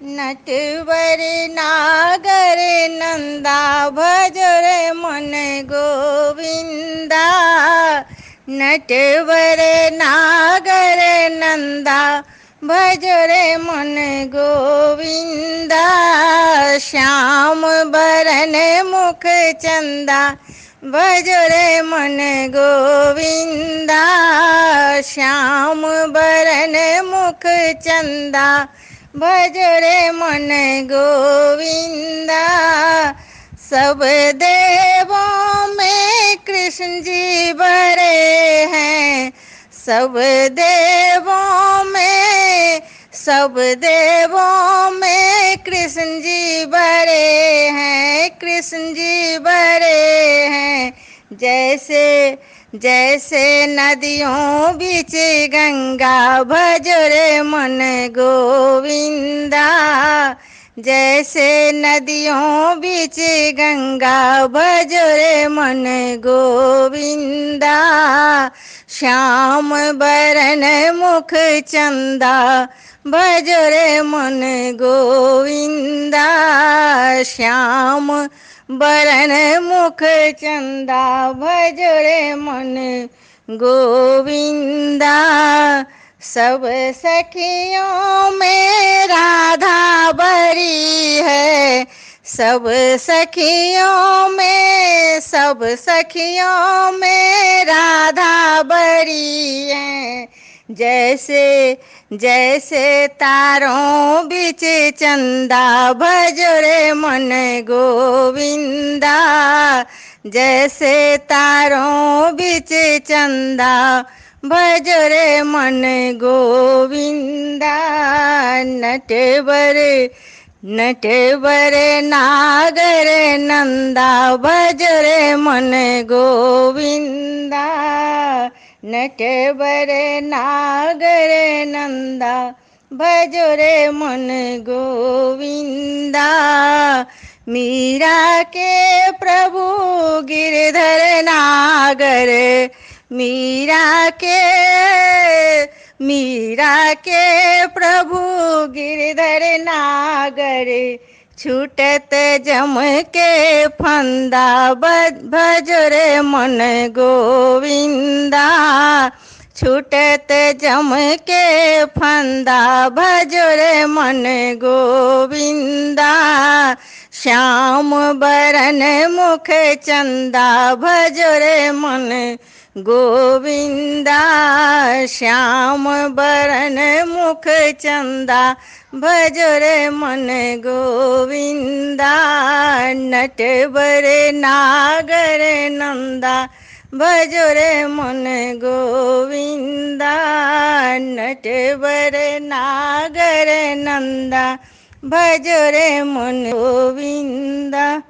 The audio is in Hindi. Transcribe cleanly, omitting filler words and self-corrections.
नटवर नागर नंदा भजो रे मन गोविंदा। नटवर नागर नंदा भजो रे मन गोविंदा। श्याम बरन मुख चंदा भजो रे मन गोविंदा। श्याम बरन मुख चंदा भजो रे मन गोविंदा। सब देवों में कृष्ण जी बड़े हैं, सब देवों में कृष्ण जी बड़े हैं, कृष्ण जी बड़े हैं। जैसे जैसे नदियों बीच गंगा भजो रे मन गोविंदा। जैसे नदियों बीच गंगा भजो रे मन गोविंदा। श्याम बरन मुख चंदा भजो रे मन गोविंदा। श्याम बरन मुख चंदा भजो रे मन गोविंदा। सब सखियों में राधा बड़ी है, सब सखियों में राधा बड़ी है। जैसे जैसे तारों बीच चंदा भजो रे मन गोविंदा। जैसे तारों बीच चंदा भजो रे मन गोविंदा। नटवर नागर नंदा भजो रे मन गोविंदा। नटवर नागर नंदा भजो रे मन गोविंदा। मीरा के प्रभु गिरधर नागर, मीरा के प्रभु गिरधर नागर। छूटत जम के फंदा भजो रे मन गोविंदा। छूटत जम के फंदा भजो रे मन गोविंदा। श्याम बरन मुख चंदा भजो रे मन गोविंदा। श्याम बरन मुख चंदा भजो रे मन गोविंदा। नटवर नागर नंदा भजो रे मन गोविंदा। नटवर नागर नंदा भजो रे मन गोविंदा।